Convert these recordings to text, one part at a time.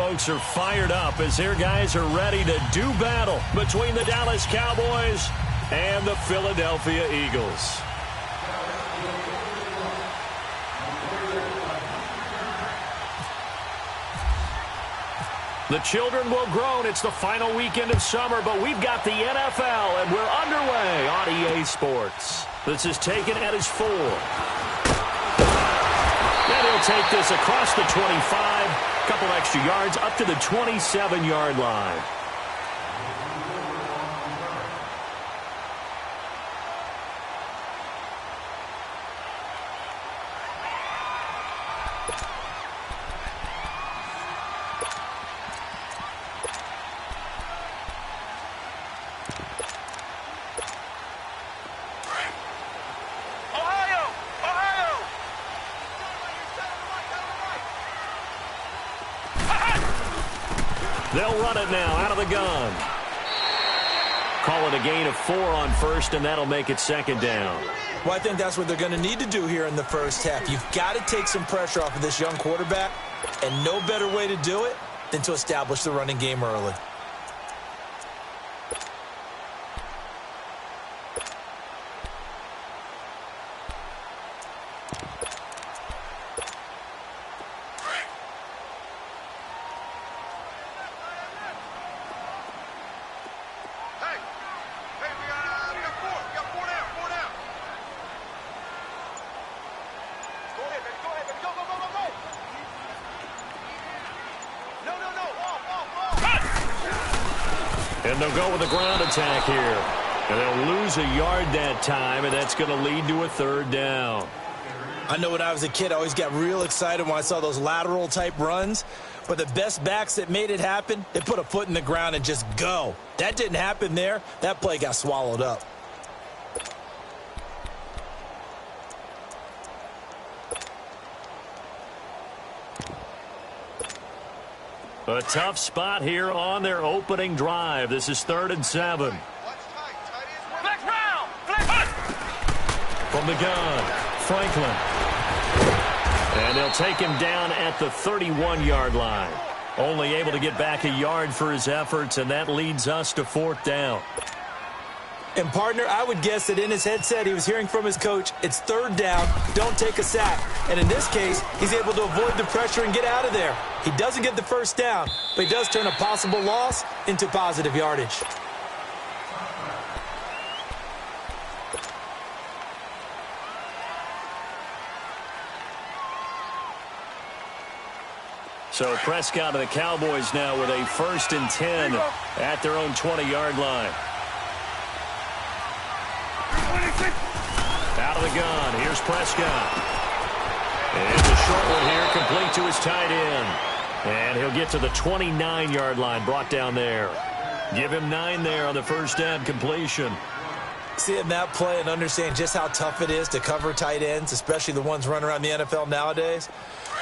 Folks are fired up as their guys are ready to do battle between the Dallas Cowboys and the Philadelphia Eagles. The children will groan. It's the final weekend of summer, but we've got the NFL, and we're underway on EA Sports. This is taken at his 4. And he'll take this across the 25, couple extra yards up to the 27-yard line. They'll run it now out of the gun. Call it a gain of 4 on first, and that'll make it second down. Well, I think that's what they're going to need to do here in the first half. You've got to take some pressure off of this young quarterback, and no better way to do it than to establish the running game early. And they'll go with a ground attack here. And they'll lose a yard that time, and that's going to lead to a third down. I know when I was a kid, I always got real excited when I saw those lateral-type runs. But the best backs that made it happen, they put a foot in the ground and just go. That didn't happen there. That play got swallowed up. A tough spot here on their opening drive. This is 3rd and 7. Flex round! Flex! From the gun, Franklin. And they'll take him down at the 31-yard line. Only able to get back a yard for his efforts, and that leads us to 4th down. And, partner, I would guess that in his headset he was hearing from his coach, it's 3rd down, don't take a sack. And in this case, he's able to avoid the pressure and get out of there. He doesn't get the first down, but he does turn a possible loss into positive yardage. So Prescott and the Cowboys now with a 1st and 10 at their own 20-yard line. Out of the gun, here's Prescott. And the short one here, complete to his tight end. And he'll get to the 29-yard line, brought down there. Give him 9 there on the first down completion. Seeing that play and understand just how tough it is to cover tight ends, especially the ones running around the NFL nowadays,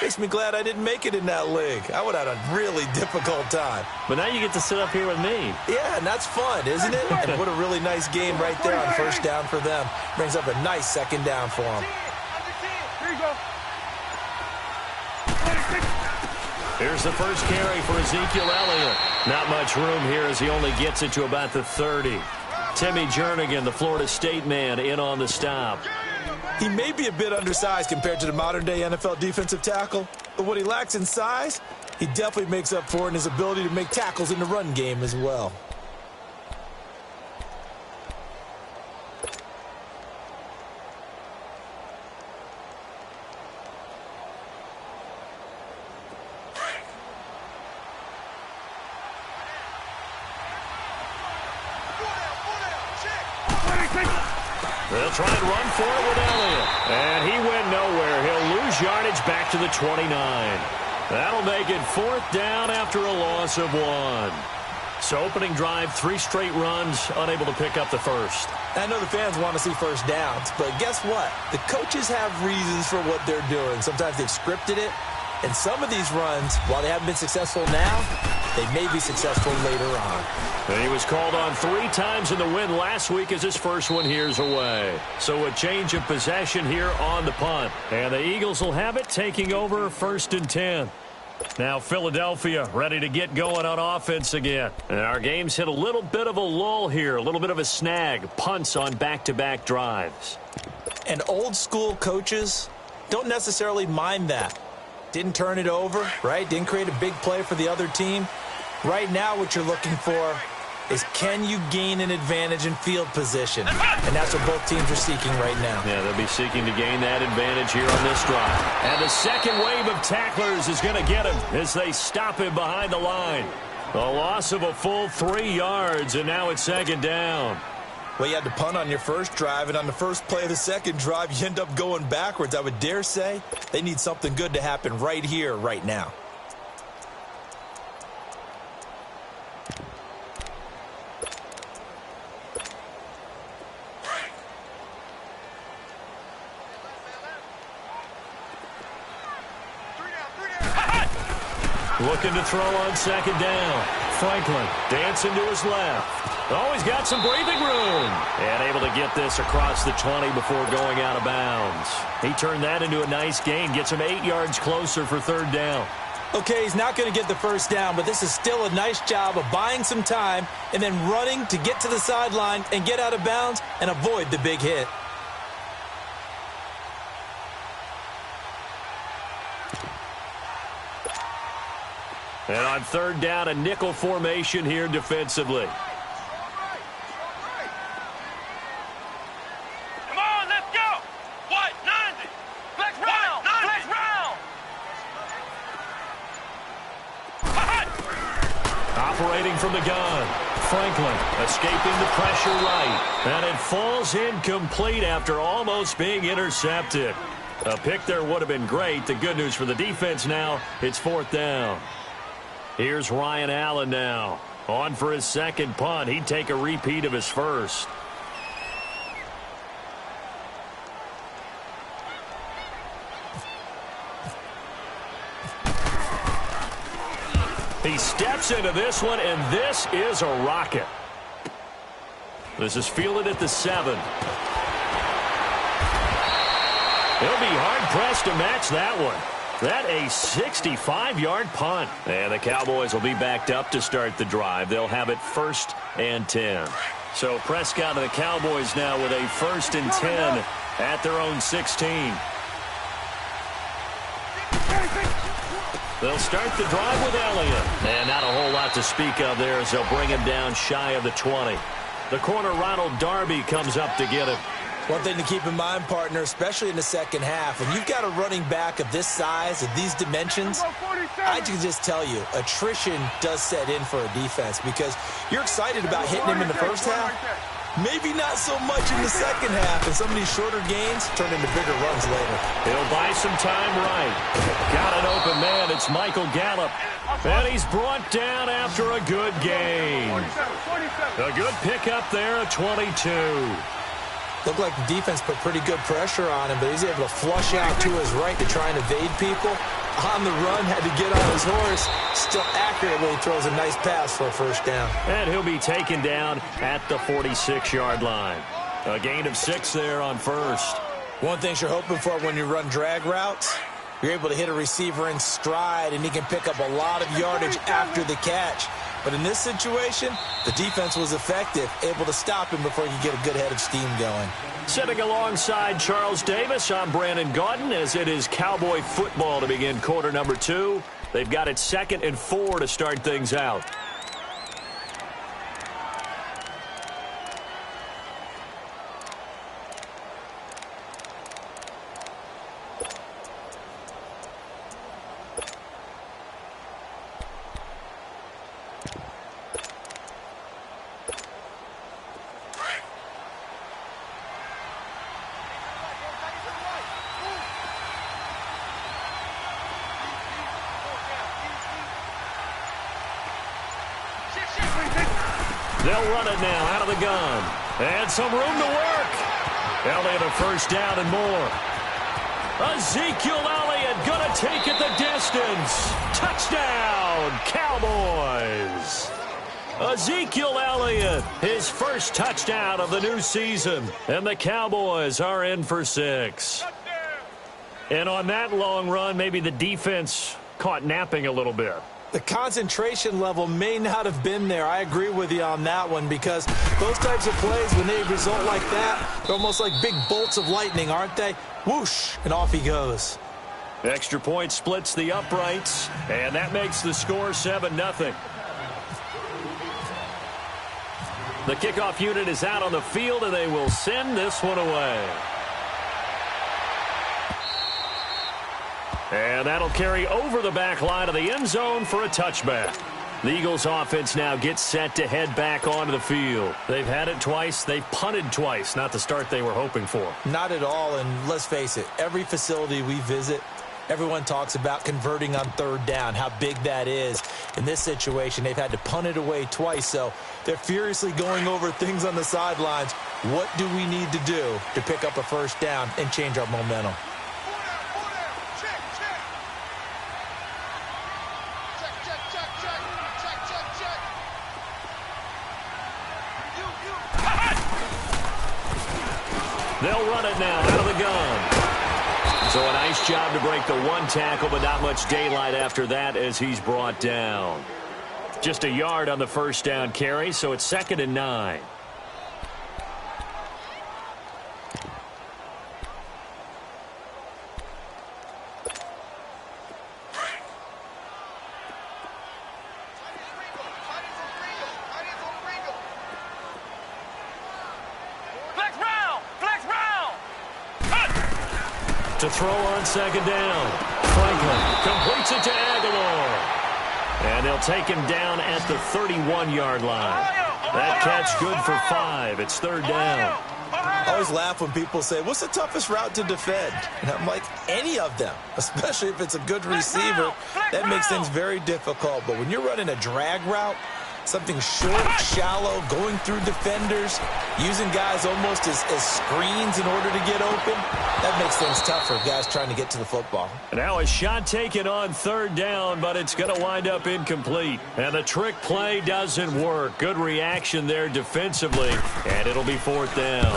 makes me glad I didn't make it in that league. I would have had a really difficult time. But now you get to sit up here with me. Yeah, and that's fun, isn't it? And what a really nice game right there on first down for them. Brings up a nice second down for them. Here you go. Here's the first carry for Ezekiel Elliott. Not much room here as he only gets it to about the 30. Timmy Jernigan, the Florida State man, in on the stop. He may be a bit undersized compared to the modern-day NFL defensive tackle, but what he lacks in size, he definitely makes up for in his ability to make tackles in the run game as well. They'll try and run for it with Elliott. And he went nowhere. He'll lose yardage back to the 29. That'll make it 4th down after a loss of 1. So opening drive, 3 straight runs, unable to pick up the first. I know the fans want to see first downs, but guess what? The coaches have reasons for what they're doing. Sometimes they've scripted it, and some of these runs, while they haven't been successful now, they may be successful later on. And he was called on 3 times in the win last week as his first one here's away. So a change of possession here on the punt. And the Eagles will have it, taking over 1st and 10. Now Philadelphia ready to get going on offense again. And our game's hit a little bit of a lull here, a little bit of a snag. Punts on back-to-back drives. And old school coaches don't necessarily mind that. Didn't turn it over, right? Didn't create a big play for the other team. Right now what you're looking for is, can you gain an advantage in field position? And that's what both teams are seeking right now. Yeah, they'll be seeking to gain that advantage here on this drive. And the second wave of tacklers is going to get him as they stop him behind the line. A loss of a full 3 yards, and now it's second down. Well, you had to punt on your first drive, and on the first play of the second drive, you end up going backwards. I would dare say they need something good to happen right here, right now. Looking to throw on second down. Franklin dancing to his left. Oh, he's got some breathing room. And able to get this across the 20 before going out of bounds. He turned that into a nice gain. Gets him 8 yards closer for third down. Okay, he's not going to get the first down, but this is still a nice job of buying some time and then running to get to the sideline and get out of bounds and avoid the big hit. And on third down, a nickel formation here defensively. Come on, let's go. White, 90. Flex round. Flex round. Operating from the gun. Franklin escaping the pressure right. And it falls incomplete after almost being intercepted. A pick there would have been great. The good news for the defense now, it's fourth down. Here's Ryan Allen now. On for his second punt. He'd take a repeat of his first. He steps into this one, and this is a rocket. This is fielded at the 7. He'll be hard-pressed to match that one. That a 65-yard punt. And the Cowboys will be backed up to start the drive. They'll have it 1st and 10. So Prescott and the Cowboys now with a 1st and 10 at their own 16. They'll start the drive with Elliott. And not a whole lot to speak of there as they'll bring him down shy of the 20. The corner, Ronald Darby, comes up to get him. One thing to keep in mind, partner, especially in the second half, when you've got a running back of this size, of these dimensions, I can just tell you, attrition does set in for a defense because you're excited about hitting him in the first half. Maybe not so much in the second half, and some of these shorter gains turn into bigger runs later. He'll buy some time right. Got an open man. It's Michael Gallup. And he's brought down after a good gain. A good pickup there at 22. Looked like the defense put pretty good pressure on him, but he's able to flush out to his right to try and evade people. On the run, had to get on his horse. Still accurately throws a nice pass for a first down. And he'll be taken down at the 46-yard line. A gain of 6 there on first. One thing you're hoping for when you run drag routes, you're able to hit a receiver in stride, and he can pick up a lot of yardage after the catch. But in this situation, the defense was effective, able to stop him before you get a good head of steam going. Sitting alongside Charles Davis, I'm Brandon Gaudin, as it is Cowboy football to begin quarter number 2. They've got it 2nd and 4 to start things out. They'll run it now out of the gun. And some room to work. Elliott a first down and more. Ezekiel Elliott going to take it the distance. Touchdown, Cowboys. Ezekiel Elliott, his first touchdown of the new season. And the Cowboys are in for 6. And on that long run, maybe the defense caught napping a little bit. The concentration level may not have been there. I agree with you on that one, because those types of plays, when they result like that, they're almost like big bolts of lightning, aren't they? Whoosh, and off he goes. Extra point splits the uprights, and that makes the score 7-0. The kickoff unit is out on the field, and they will send this one away. And that'll carry over the back line of the end zone for a touchback. The Eagles offense now gets set to head back onto the field. They've had it twice. They've punted twice. Not the start they were hoping for. Not at all, and let's face it, every facility we visit, everyone talks about converting on third down, how big that is. In this situation, they've had to punt it away twice, so they're furiously going over things on the sidelines. What do we need to do to pick up a first down and change our momentum? They'll run it now out of the gun. So a nice job to break the one tackle, but not much daylight after that as he's brought down. Just a yard on the first down carry, so it's 2nd and 9. To throw on 2nd down. Franklin completes it to Aguilar. And they'll take him down at the 31-yard line. That catch good for 5. It's 3rd down. I always laugh when people say, what's the toughest route to defend? And I'm like, any of them, especially if it's a good receiver. That makes things very difficult. But when you're running a drag route, something short, shallow, going through defenders, using guys almost as screens in order to get open, that makes things tough for guys trying to get to the football. Now a shot taken on 3rd down, but it's going to wind up incomplete. And the trick play doesn't work. Good reaction there defensively, and it'll be 4th down.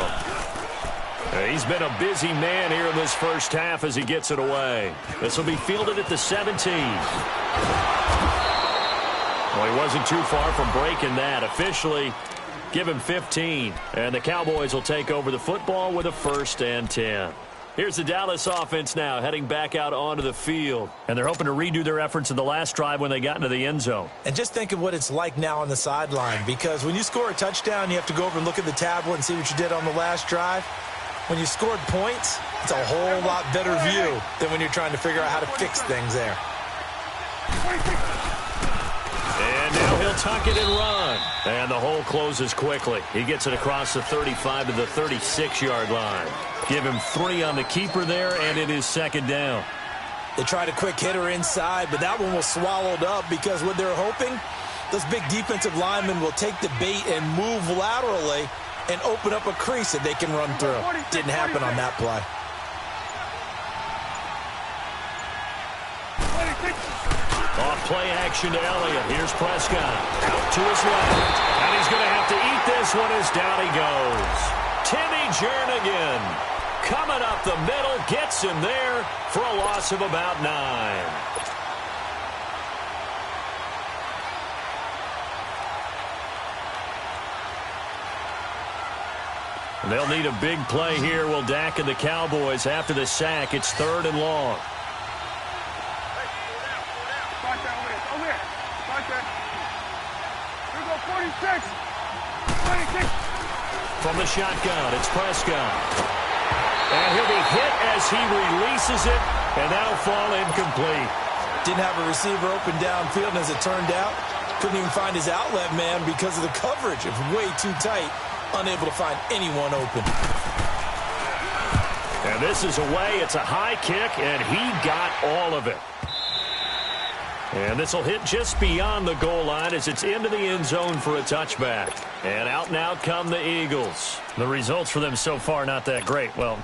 He's been a busy man here in this first half as he gets it away. This will be fielded at the 17. Well, he wasn't too far from breaking that. Officially, give him 15. And the Cowboys will take over the football with a 1st and 10. Here's the Dallas offense now heading back out onto the field. And they're hoping to redo their efforts in the last drive when they got into the end zone. And just think of what it's like now on the sideline. Because when you score a touchdown, you have to go over and look at the tablet and see what you did on the last drive. When you scored points, it's a whole lot better view than when you're trying to figure out how to fix things there. And now he'll tuck it and run. And the hole closes quickly. He gets it across the 35 to the 36-yard line. Give him 3 on the keeper there, and it is 2nd down. They tried a quick hitter inside, but that one was swallowed up because what they're hoping, those big defensive linemen will take the bait and move laterally and open up a crease that they can run through. Didn't happen on that play. Off play action to Elliott. Here's Prescott. Out to his left. And he's going to have to eat this one as down he goes. Timmy Jernigan coming up the middle. Gets him there for a loss of about 9. And they'll need a big play here. Will Dak and the Cowboys after the sack. It's 3rd and long. From the shotgun, it's Prescott. And he'll be hit as he releases it, and that'll fall incomplete. Didn't have a receiver open downfield, and as it turned out, couldn't even find his outlet man because of the coverage. It was way too tight, unable to find anyone open. And this is away. It's a high kick, and he got all of it. And this will hit just beyond the goal line as it's into the end zone for a touchback. And out come the Eagles. The results for them so far not that great. Well,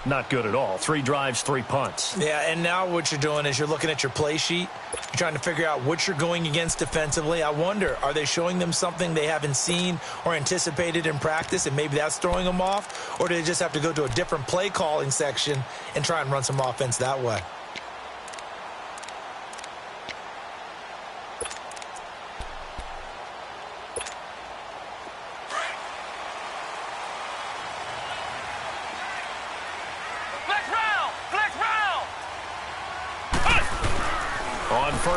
not good at all. 3 drives, 3 punts. Yeah, and now what you're doing is you're looking at your play sheet. You're trying to figure out what you're going against defensively. I wonder, are they showing them something they haven't seen or anticipated in practice, and maybe that's throwing them off? Or do they just have to go to a different play calling section and try and run some offense that way?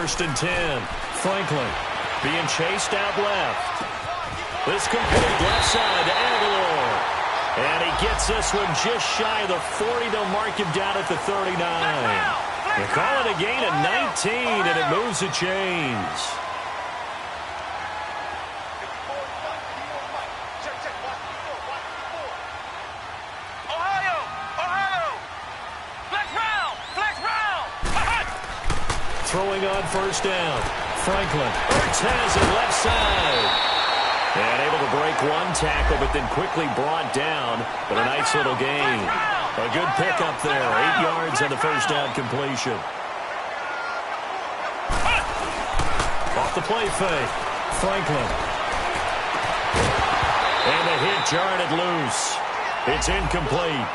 1st and 10. Franklin being chased out left. This complete left side to Aguilar. And he gets this one just shy of the 40. They'll mark him down at the 39. They call it a gain of 19, and it moves the chains. Throwing on 1st down. Franklin. Ertz has it left side. And able to break one tackle, but then quickly brought down. But a nice little gain. A good pickup there. 8 yards on the 1st down completion. Off the play fake. Franklin. And the hit jarred it loose. It's incomplete.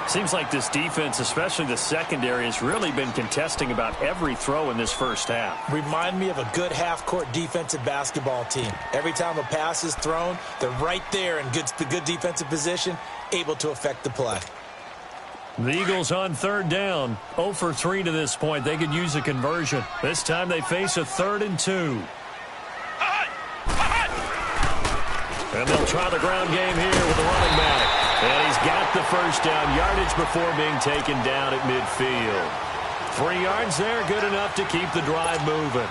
Seems like this defense, especially the secondary, has really been contesting about every throw in this 1st half. Remind me of a good half-court defensive basketball team. Every time a pass is thrown, they're right there in good defensive position, able to affect the play. The Eagles on 3rd down. 0 for 3 to this point. They could use a conversion. This time they face a 3rd and 2. And they'll try the ground game here with the running back. And he's got the 1st down yardage before being taken down at midfield. 3 yards there, good enough to keep the drive moving.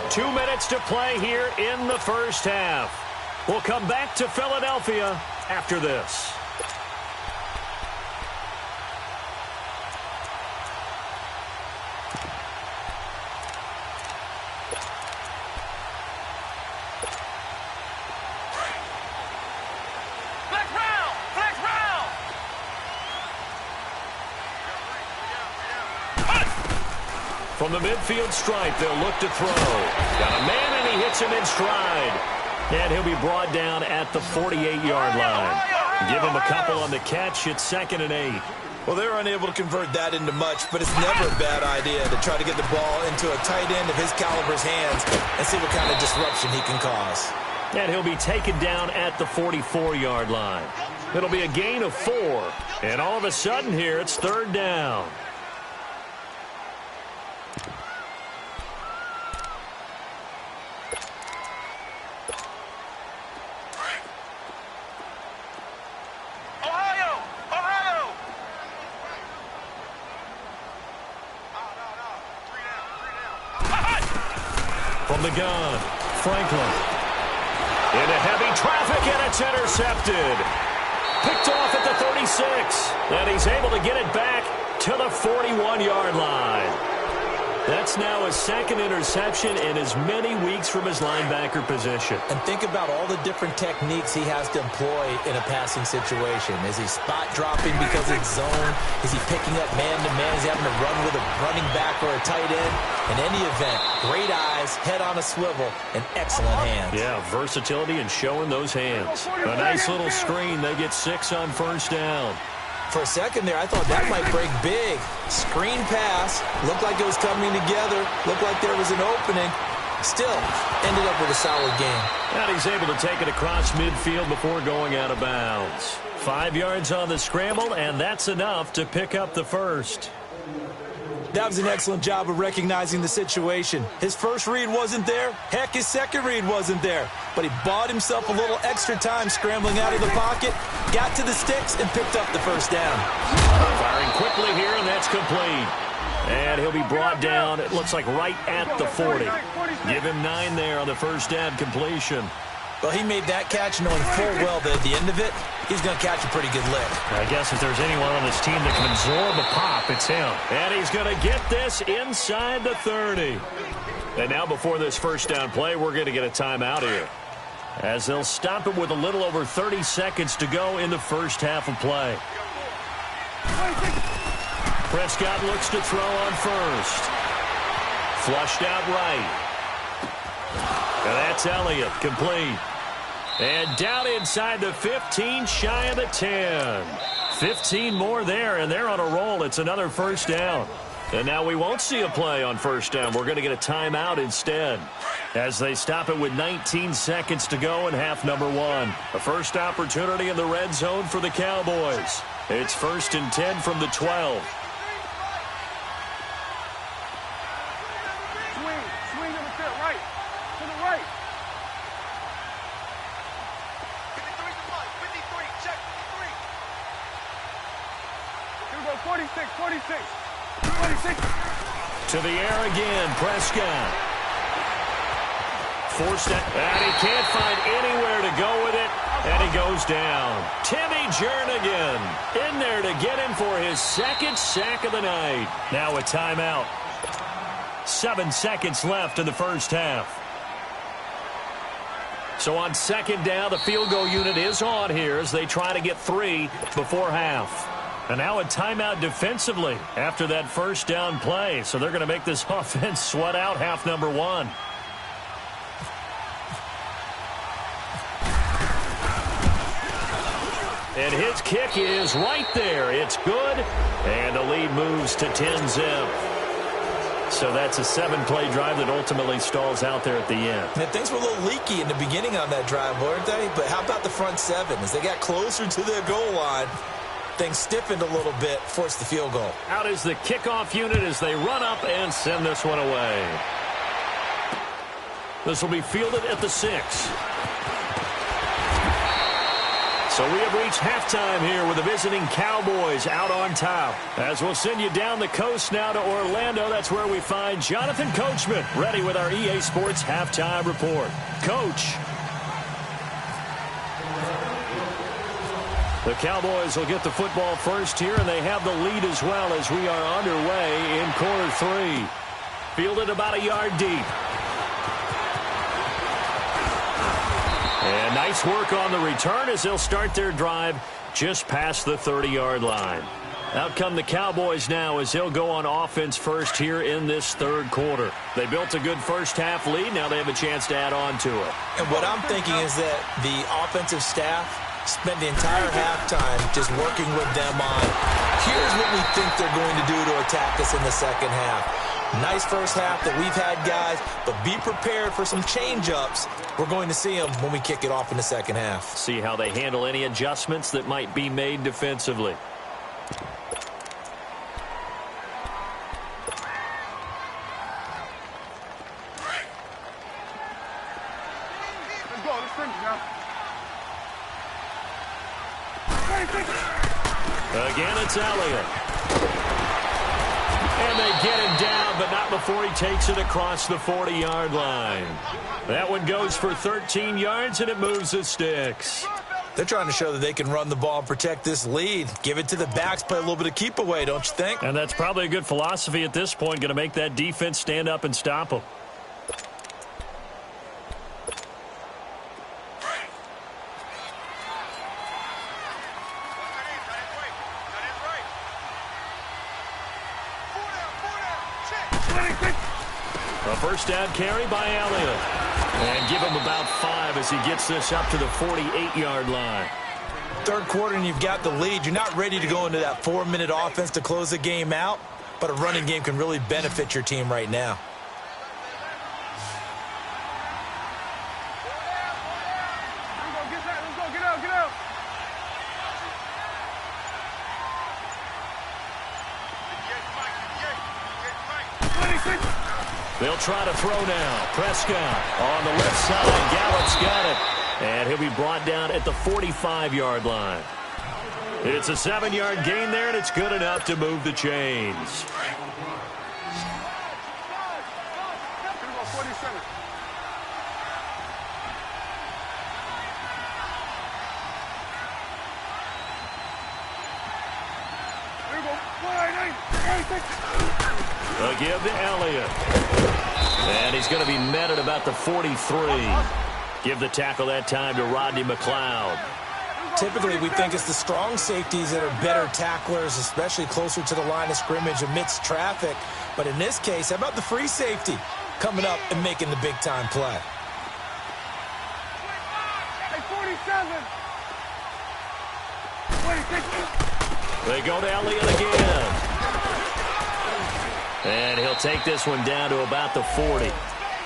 Two minutes to play here in the 1st half. We'll come back to Philadelphia after this. From the midfield stripe, they'll look to throw. Got a man, and he hits him in stride. And he'll be brought down at the 48-yard line. Give him a couple on the catch. It's 2nd and 8. Well, they're unable to convert that into much, but it's never a bad idea to try to get the ball into a tight end of his caliber's hands and see what kind of disruption he can cause. And he'll be taken down at the 44-yard line. It'll be a gain of 4. And all of a sudden here, it's 3rd down. From the gun, Franklin. Into heavy traffic, and it's intercepted. Picked off at the 36. And he's able to get it back to the 41-yard line. That's now his 2nd interception in as many weeks from his linebacker position. And think about all the different techniques he has to employ in a passing situation. Is he spot dropping because it's zone? Is he picking up man-to-man? Is he having to run with a running back or a tight end? In any event, great eyes, head on a swivel, and excellent hands. Yeah, versatility and showing those hands. A nice little screen. They get 6 on 1st down. For a second there, I thought that might break big. Screen pass. Looked like it was coming together. Looked like there was an opening. Still, ended up with a solid game. And he's able to take it across midfield before going out of bounds. 5 yards on the scramble, and that's enough to pick up the 1st. That was an excellent job of recognizing the situation. His first read wasn't there. Heck, his second read wasn't there. But he bought himself a little extra time scrambling out of the pocket, got to the sticks, and picked up the 1st down. Firing quickly here, and that's complete. And he'll be brought down, it looks like right at the 40. Give him 9 there on the 1st down completion. Well, he made that catch knowing full well that at the end of it, he's going to catch a pretty good lick. I guess if there's anyone on this team that can absorb a pop, it's him. And he's going to get this inside the 30. And now before this 1st down play, we're going to get a timeout here, as they'll stop it with a little over 30 seconds to go in the 1st half of play. Prescott looks to throw on 1st. Flushed out right. And that's Elliott, complete. And down inside the 15, shy of the 10. 15 more there, and they're on a roll. It's another 1st down. And now we won't see a play on first down. We're going to get a timeout instead as they stop it with 19 seconds to go in half number one. A first opportunity in the red zone for the Cowboys. It's 1st and 10 from the 12. Swing over to the right. To the right. 53, check 53. Here we go, 46. 26. To the air again, Prescott. Forced it, and he can't find anywhere to go with it, and he goes down. Timmy Jernigan in there to get him for his second sack of the night. Now a timeout. 7 seconds left in the first half. So on second down, the field goal unit is on here as they try to get 3 before half. And now a timeout defensively after that first down play. So they're going to make this offense sweat out half number one. And his kick is right there. It's good. And the lead moves to 10-zip. So that's a 7-play drive that ultimately stalls out there at the end. And things were a little leaky in the beginning on that drive, weren't they? But how about the front 7? As they got closer to their goal line, things stiffened a little bit, forced the field goal. Out is the kickoff unit as they run up and send this one away. This will be fielded at the 6. So we have reached halftime here with the visiting Cowboys out on top. As we'll send you down the coast now to Orlando, that's where we find Jonathan Coachman ready with our EA Sports halftime report. Coach. The Cowboys will get the football first here, and they have the lead as well as we are underway in quarter 3. Fielded about a yard deep. And nice work on the return as they'll start their drive just past the 30-yard line. Out come the Cowboys now as they'll go on offense first here in this third quarter. They built a good first half lead. Now they have a chance to add on to it. And what I'm thinking is that the offensive staff spent the entire halftime just working with them on, here's what we think they're going to do to attack us in the second half. Nice first half that we've had, guys, but be prepared for some change-ups. We're going to see them when we kick it off in the second half. See how they handle any adjustments that might be made defensively. Let's go, let's finish now. Again, it's Elliott. And they get him down, but not before he takes it across the 40-yard line. That one goes for 13 yards, and it moves the sticks. They're trying to show that they can run the ball and protect this lead. Give it to the backs, play a little bit of keep away, don't you think? And that's probably a good philosophy at this point, going to make that defense stand up and stop them. A first down carry by Elliott. And give him about 5 as he gets this up to the 48-yard line. Third quarter and you've got the lead. You're not ready to go into that 4-minute offense to close the game out, but a running game can really benefit your team right now. Get out. They'll try to throw now. Prescott on the left side. Gallup's got it. And he'll be brought down at the 45-yard line. It's a 7-yard gain there, and it's good enough to move the chains. A give to Elliott. And he's going to be met at about the 43. Give the tackle that time to Rodney McLeod. Typically, we think it's the strong safeties that are better tacklers, especially closer to the line of scrimmage amidst traffic. But in this case, how about the free safety coming up and making the big-time play? Hey, 47. 26. They go to Elliott again. And he'll take this one down to about the 40.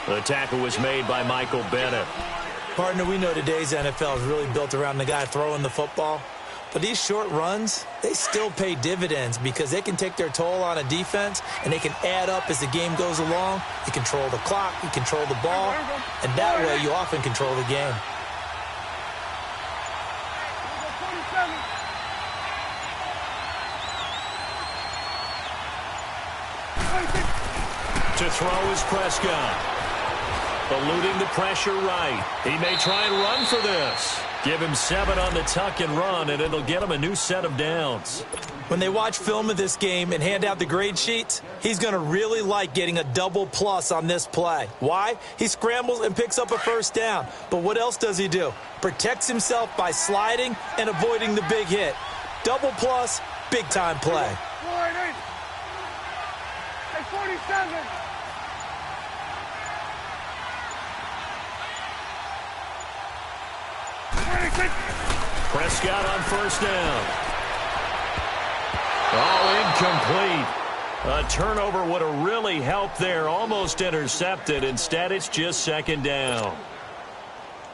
The tackle was made by Michael Bennett. Partner, we know today's NFL is really built around the guy throwing the football. But these short runs, they still pay dividends because they can take their toll on a defense and they can add up as the game goes along. You control the clock, you control the ball, and that way you often control the game. To throw is Prescott. Eluding the pressure right. He may try and run for this. Give him 7 on the tuck and run, and it'll get him a new set of downs. When they watch film of this game and hand out the grade sheets, he's going to really like getting a double plus on this play. Why? He scrambles and picks up a first down. But what else does he do? Protects himself by sliding and avoiding the big hit. Double plus, big-time play. 47. Prescott on first down. Oh, incomplete. A turnover would have really helped there. Almost intercepted. Instead, it's just second down.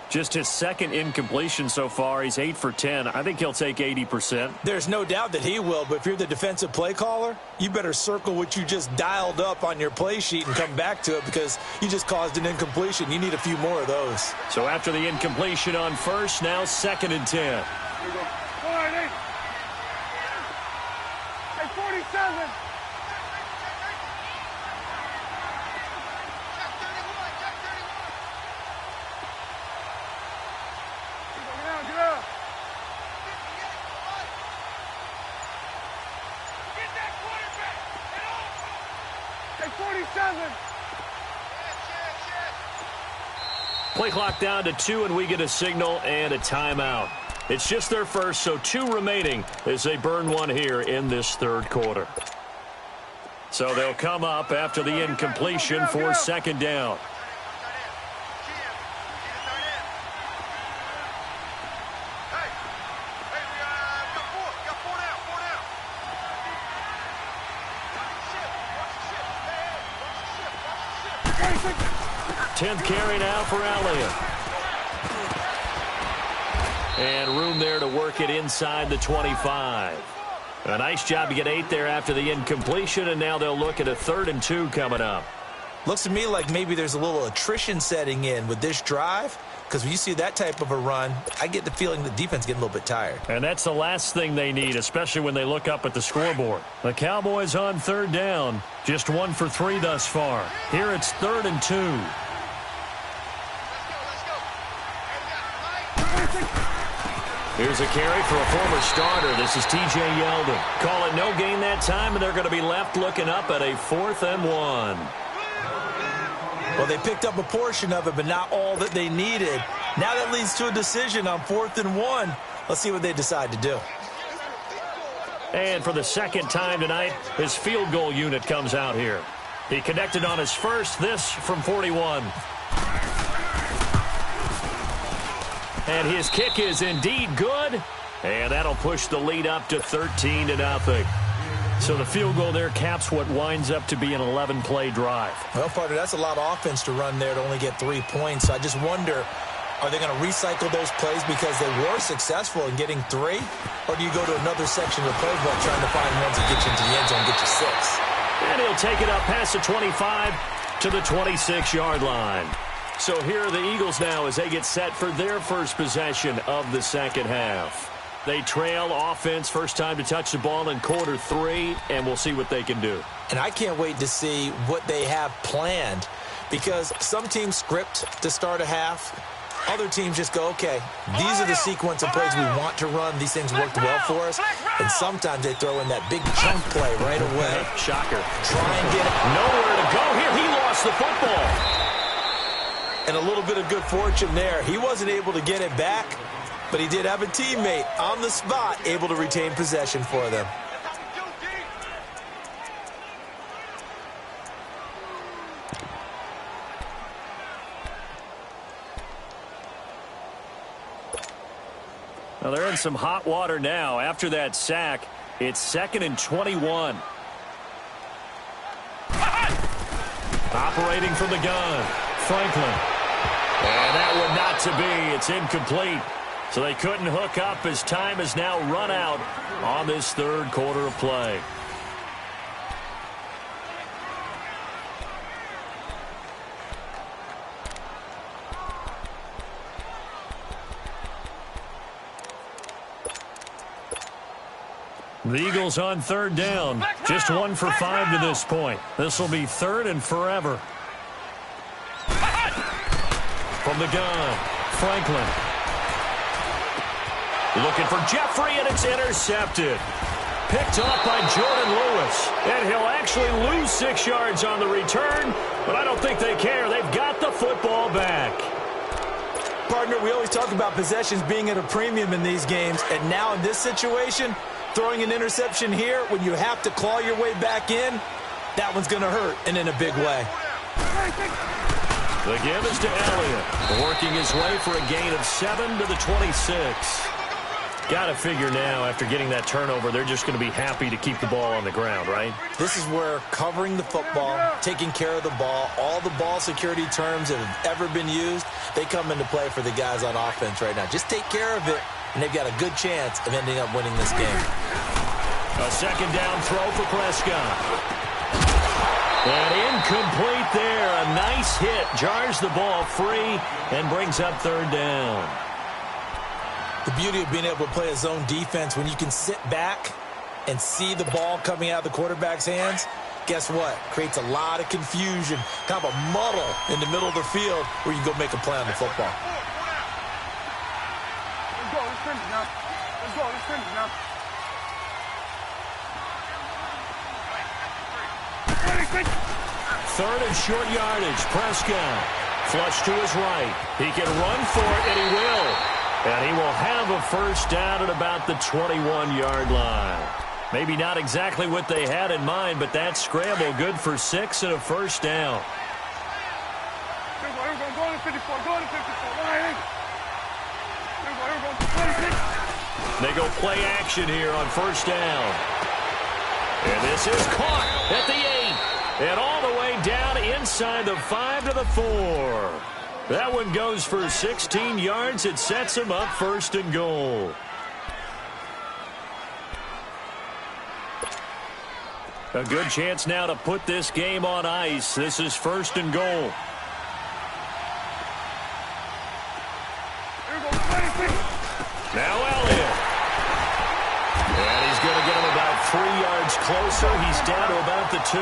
Just his second incompletion so far. He's 8 for 10. I think he'll take 80%. There's no doubt that he will, but if you're the defensive play caller, you better circle what you just dialed up on your play sheet and come back to it because you just caused an incompletion. You need a few more of those. So after the incompletion on first, now 2nd and 10. Here we go. 47. Play clock down to 2, and we get a signal and a timeout. It's just their first, so 2 remaining as they burn one here in this third quarter. So they'll come up after the incompletion for second down. Tenth carry now for Elliott. And room there to work it inside the 25. A nice job to get 8 there after the incompletion, and now they'll look at a 3rd and 2 coming up. Looks to me like maybe there's a little attrition setting in with this drive, because when you see that type of a run, I get the feeling the defense getting a little bit tired. And that's the last thing they need, especially when they look up at the scoreboard. The Cowboys on 3rd down, just 1 for 3 thus far. Here it's 3rd and 2. Here's a carry for a former starter. This is T.J. Yeldon. Call it no gain that time, and they're going to be left looking up at a 4th and 1. Well, they picked up a portion of it, but not all that they needed. Now that leads to a decision on 4th and 1. Let's see what they decide to do. And for the second time tonight, his field goal unit comes out here. He connected on his first, this from 41. And his kick is indeed good. And that'll push the lead up to 13-0. So the field goal there caps what winds up to be an 11-play drive. Well, partner, that's a lot of offense to run there to only get 3 points. So I just wonder, are they going to recycle those plays because they were successful in getting 3? Or do you go to another section of the playbook trying to find ones that get you into the end zone and get you 6? And he'll take it up past the 25 to the 26-yard line. So here are the Eagles now as they get set for their first possession of the second half. They trail offense, first time to touch the ball in quarter 3, and we'll see what they can do. And I can't wait to see what they have planned because some teams script to start a half. Other teams just go, okay, these are the sequence of plays we want to run. These things worked well for us. And sometimes they throw in that big chunk play right away. Shocker. Try and get it. Nowhere to go here. He lost the football. And a little bit of good fortune there. He wasn't able to get it back, but he did have a teammate on the spot able to retain possession for them. Well, they're in some hot water now. After that sack, it's 2nd and 21. Operating from the gun, Franklin. And that one not to be. It's incomplete. So they couldn't hook up as time has now run out on this third quarter of play. The Eagles on third down. Just 1 for 5 to this point. This will be third and forever. From the gun, Franklin. Looking for Jeffrey, and it's intercepted. Picked off by Jordan Lewis. And he'll actually lose 6 yards on the return, but I don't think they care. They've got the football back. Partner, we always talk about possessions being at a premium in these games, and now in this situation, throwing an interception here when you have to claw your way back in, that one's going to hurt, and in a big way. The give is to Elliott, working his way for a gain of 7 to the 26. Got to figure now, after getting that turnover, they're just going to be happy to keep the ball on the ground, right? This is where covering the football, taking care of the ball, all the ball security terms that have ever been used, they come into play for the guys on offense right now. Just take care of it, and they've got a good chance of ending up winning this game. A second down throw for Prescott. And incomplete there. A nice hit. Jars the ball free and brings up third down. The beauty of being able to play a zone defense when you can sit back and see the ball coming out of the quarterback's hands, guess what? Creates a lot of confusion, kind of a muddle in the middle of the field where you can go make a play on the football. Let's go. Let's finish now. Let's go. Let's finish now. Third and short yardage. Prescott. Flush to his right. He can run for it, and he will. And he will have a first down at about the 21-yard line. Maybe not exactly what they had in mind, but that scramble good for 6 and a first down. Go to 54. Go to 54. They go play action here on first down. And this is caught at the 8. And all the way down inside the 5 to the 4. That one goes for 16 yards. It sets him up first and goal. A good chance now to put this game on ice. This is first and goal. Now Elliott. And he's going to get him about 3 yards closer. He's down to about the 2.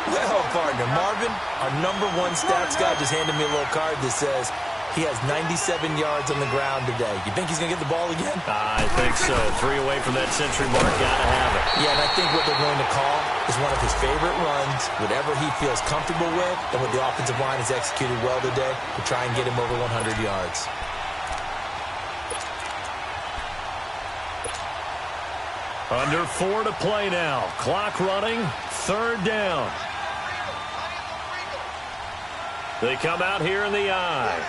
Well, partner, Marvin, our #1 stats guy just handed me a little card that says he has 97 yards on the ground today. You think he's going to get the ball again? I think so. 3 away from that century mark. Got to have it. Yeah, and I think what they're going to call is one of his favorite runs, whatever he feels comfortable with, and what the offensive line has executed well today to try and get him over 100 yards. Under 4 to play now. Clock running. Third down. They come out here in the eye.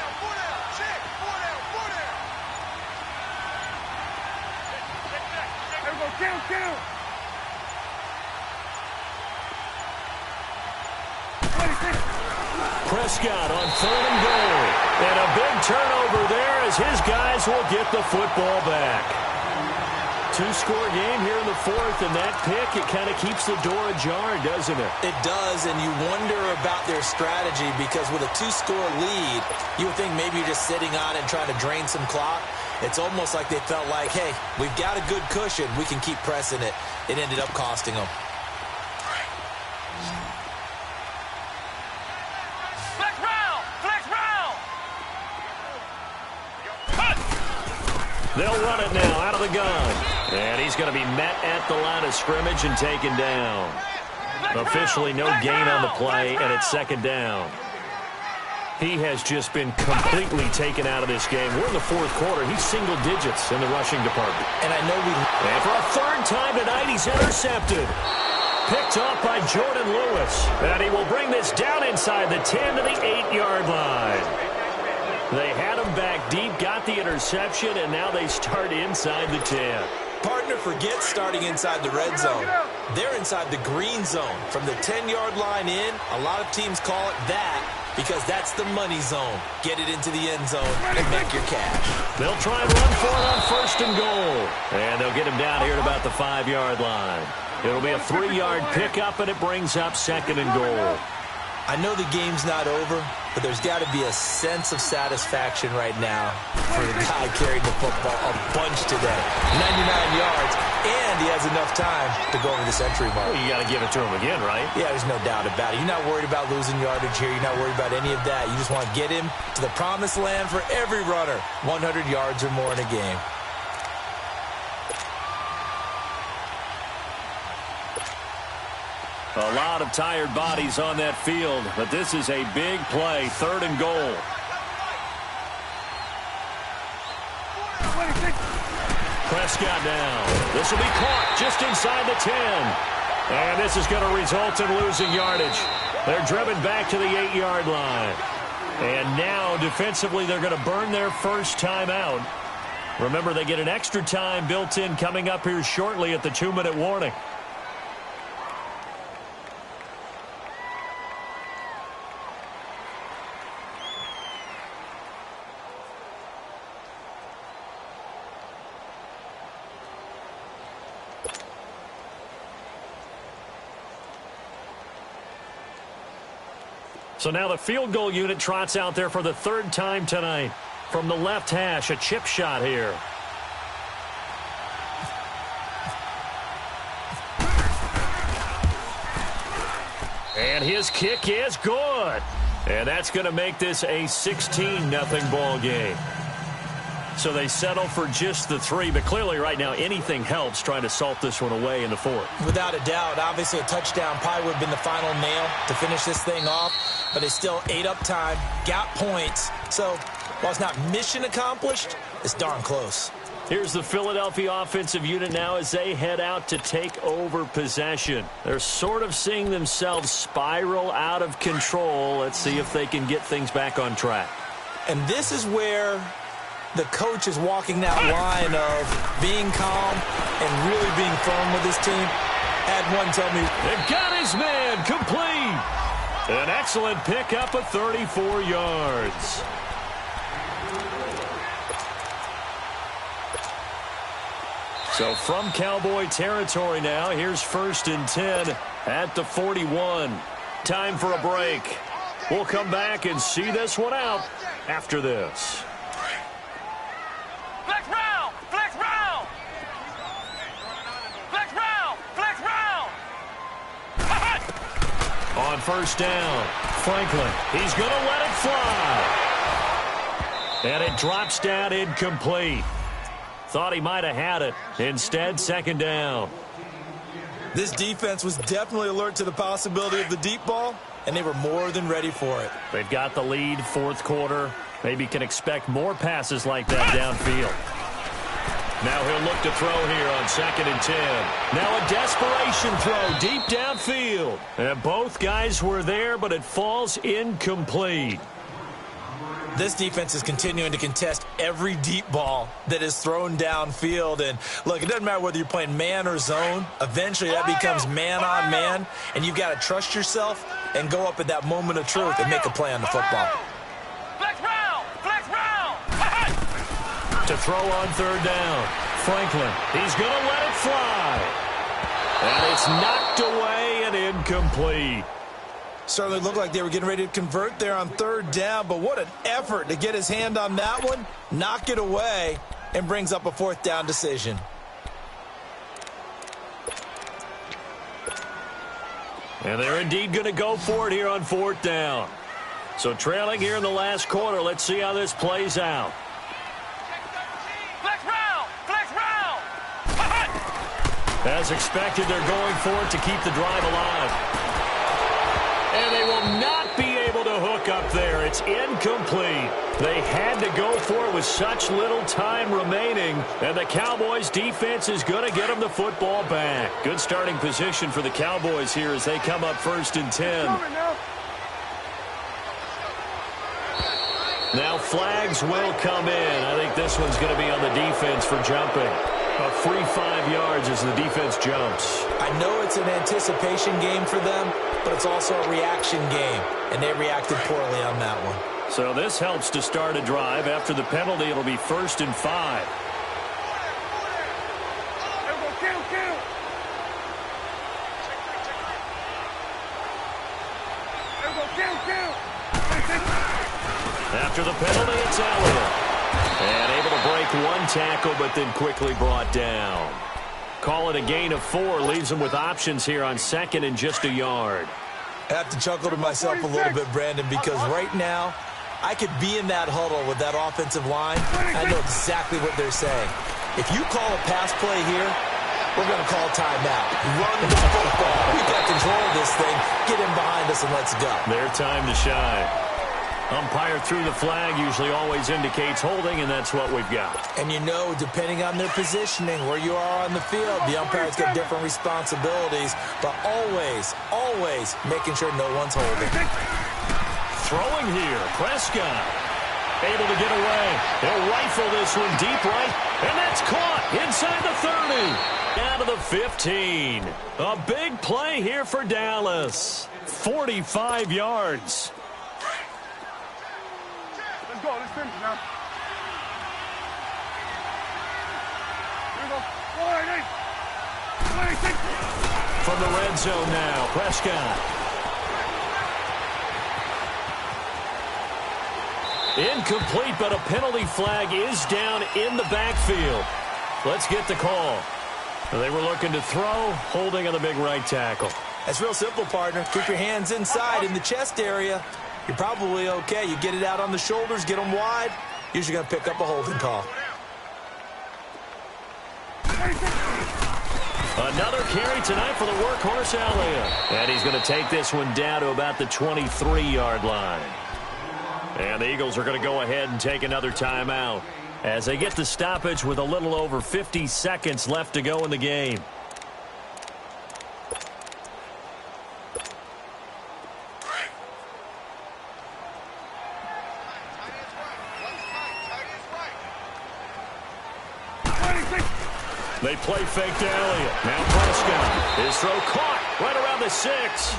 Prescott on 3rd and goal. And a big turnover there as his guys will get the football back. 2-score game here in the 4th, and that pick, it kind of keeps the door ajar, doesn't it? It does, and you wonder about their strategy because with a 2-score lead, you would think maybe you're just sitting on it and trying to drain some clock. It's almost like they felt like, hey, we've got a good cushion. We can keep pressing it. It ended up costing them. Flex round! Flex round! They'll run it now out of the gun. And he's going to be met at the line of scrimmage and taken down. Officially no gain on the play, and it's 2nd down. He has just been completely taken out of this game. We're in the 4th quarter. He's single digits in the rushing department. And I know And for a 3rd time tonight, he's intercepted. Picked off by Jordan Lewis. And he will bring this down inside the 10 to the 8-yard line. They had him back deep, got the interception, and now they start inside the 10. Partner, forget starting inside the red zone. They're inside the green zone. From the 10-yard line in, a lot of teams call it that because that's the money zone. Get it into the end zone and make your cash. They'll try and run for it on 1st and goal. And they'll get him down here at about the 5-yard line. It'll be a 3-yard pickup, and it brings up 2nd and goal. I know the game's not over, but there's got to be a sense of satisfaction right now for the guy carrying the football a bunch today. 99 yards, and he has enough time to go over the century mark. Well, you got to give it to him again, right? Yeah, there's no doubt about it. You're not worried about losing yardage here. You're not worried about any of that. You just want to get him to the promised land for every runner. 100 yards or more in a game. A lot of tired bodies on that field, but this is a big play, 3rd and goal. Prescott down. This will be caught just inside the 10. And this is going to result in losing yardage. They're driven back to the 8-yard line. And now, defensively, they're going to burn their first time out. Remember, they get an extra time built in coming up here shortly at the 2-minute warning. So now the field goal unit trots out there for the 3rd time tonight. From the left hash, a chip shot here. And his kick is good. And that's going to make this a 16-0 ball game. So they settle for just the 3, but clearly right now anything helps trying to salt this one away in the 4th. Without a doubt, obviously a touchdown probably would have been the final nail to finish this thing off, but it's still ate up time, got points. So while it's not mission accomplished, it's darn close. Here's the Philadelphia offensive unit now as they head out to take over possession. They're sort of seeing themselves spiral out of control. Let's see if they can get things back on track. And this is where the coach is walking that line of being calm and really being firm with his team. Had one tell me, they've got his man complete. An excellent pickup of 34 yards. So from Cowboy territory now, here's 1st and 10 at the 41. Time for a break. We'll come back and see this one out after this. Flex round! Flex round! Flex round! Flex round! On 1st down, Franklin. He's going to let it fly. And it drops down incomplete. Thought he might have had it. Instead, 2nd down. This defense was definitely alert to the possibility of the deep ball, and they were more than ready for it. They've got the lead, 4th quarter. Maybe can expect more passes like that downfield. Now he'll look to throw here on 2nd and 10. Now a desperation throw deep downfield. And both guys were there, but it falls incomplete. This defense is continuing to contest every deep ball that is thrown downfield. And, look, it doesn't matter whether you're playing man or zone. Eventually that becomes man on man, and you've got to trust yourself and go up at that moment of truth and make a play on the football. Flex round! Flex round! To throw on 3rd down. Franklin, he's going to let it fly. And it's knocked away and incomplete. Certainly looked like they were getting ready to convert there on 3rd down, but what an effort to get his hand on that one, knock it away, and brings up a 4th down decision. And they're indeed going to go for it here on 4th down. So trailing here in the last quarter, let's see how this plays out. Flex round! Flex round! As expected, they're going for it to keep the drive alive. And they will not be able to hook up there. It's incomplete. They had to go for it with such little time remaining. And the Cowboys defense is going to get them the football back. Good starting position for the Cowboys here as they come up 1st and 10. Now flags will come in. I think this one's going to be on the defense for jumping. A free 5 yards as the defense jumps. I know it's an anticipation game for them, but it's also a reaction game, and they reacted poorly on that one. So this helps to start a drive. After the penalty, it'll be 1st and 5. After the penalty, it's Elliott. And able to break one tackle, but then quickly brought down. Call it a gain of 4. Leaves them with options here on 2nd and just a yard. I have to chuckle to myself a little bit, Brandon, because right now, I could be in that huddle with that offensive line. I know exactly what they're saying. If you call a pass play here, we're going to call timeout. Run the football. We've got control of this thing. Get in behind us and let's go. Their time to shine. Umpire threw the flag, usually always indicates holding, and that's what we've got. And you know, depending on their positioning, where you are on the field, the umpire's got different responsibilities, but always making sure no one's holding. Throwing here, Prescott. Able to get away. They'll rifle this one deep right, and that's caught inside the 30. Down to the 15. A big play here for Dallas. 45 yards. Let's go. Let's finish now. Here we go. 26. From the red zone now, Prescott. Incomplete, but a penalty flag is down in the backfield. Let's get the call. They were looking to throw, holding on the big right tackle. That's real simple, partner. Keep your hands inside in the chest area. You're probably okay. You get it out on the shoulders, get them wide. Usually going to pick up a holding call. Another carry tonight for the workhorse Elliott. And he's going to take this one down to about the 23-yard line. And the Eagles are going to go ahead and take another timeout as they get the stoppage with a little over 50 seconds left to go in the game. They play fake to Elliott. Now Prescott. His throw caught right around the 6.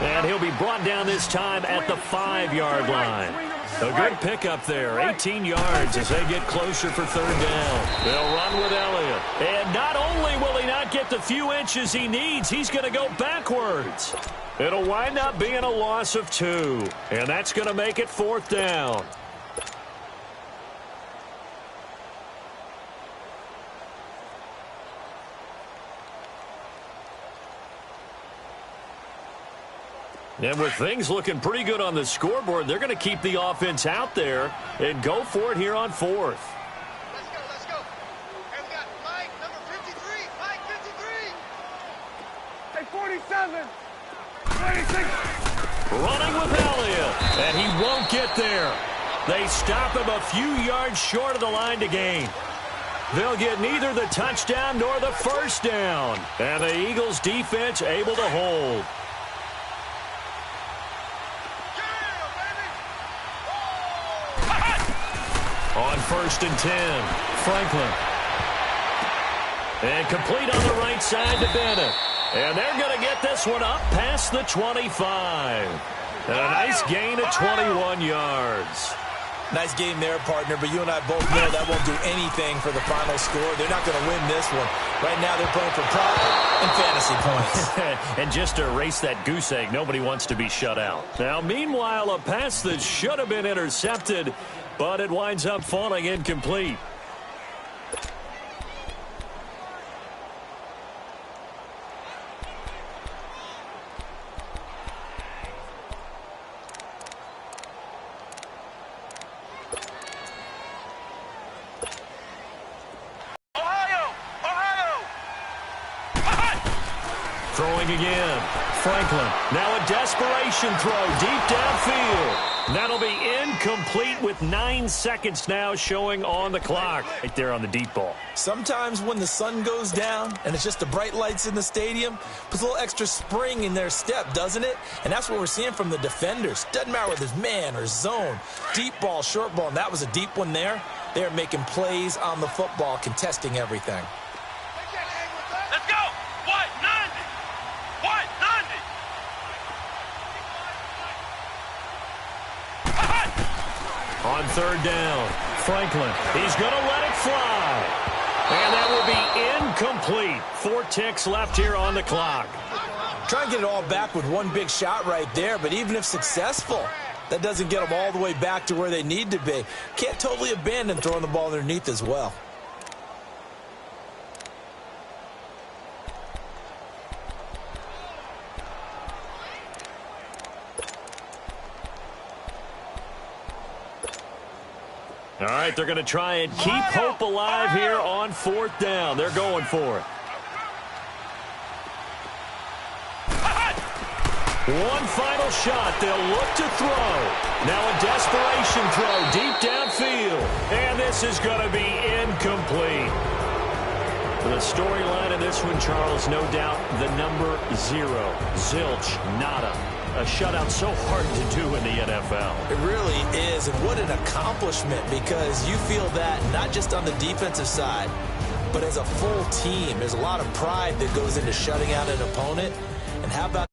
And he'll be brought down this time at the 5-yard line. A good pickup there. 18 yards as they get closer for 3rd down. They'll run with Elliott. And not only will he not get the few inches he needs, he's going to go backwards. It'll wind up being a loss of 2. And that's going to make it 4th down. And with things looking pretty good on the scoreboard, they're going to keep the offense out there and go for it here on 4th. Let's go. And we got Mike, number 53. Mike, 53. Hey, 47. 26. Running with Elliott, and he won't get there. They stop him a few yards short of the line to gain. They'll get neither the touchdown nor the 1st down. And the Eagles defense able to hold. On 1st and 10, Franklin. And complete on the right side to Bennett. And they're going to get this one up past the 25. And a nice gain of 21 yards. Nice game there, partner, but you and I both know that won't do anything for the final score. They're not going to win this one. Right now they're playing for pride and fantasy points. And just to erase that goose egg, nobody wants to be shut out. Now, meanwhile, a pass that should have been intercepted, but it winds up falling incomplete. Throwing again. Franklin. Now a desperation throw deep downfield. That'll be incomplete with 9 seconds now showing on the clock. Right there on the deep ball. Sometimes when the sun goes down and it's just the bright lights in the stadium, puts a little extra spring in their step, doesn't it? And that's what we're seeing from the defenders. Doesn't matter whether it's man or zone. Deep ball, short ball, and that was a deep one there. They're making plays on the football, contesting everything. On third down, Franklin. He's going to let it fly. And that will be incomplete. 4 ticks left here on the clock. Try and get it all back with one big shot right there, but even if successful, that doesn't get them all the way back to where they need to be. Can't totally abandon throwing the ball underneath as well. All right, they're going to try and keep hope alive here on 4th down. They're going for it. One final shot. They'll look to throw. Now a desperation throw deep downfield. And this is going to be incomplete. The storyline of this one, Charles, no doubt the number 0. Zilch, nada. A shutout so hard to do in the NFL. It really is, and what an accomplishment, because you feel that not just on the defensive side, but as a full team. There's a lot of pride that goes into shutting out an opponent. And how about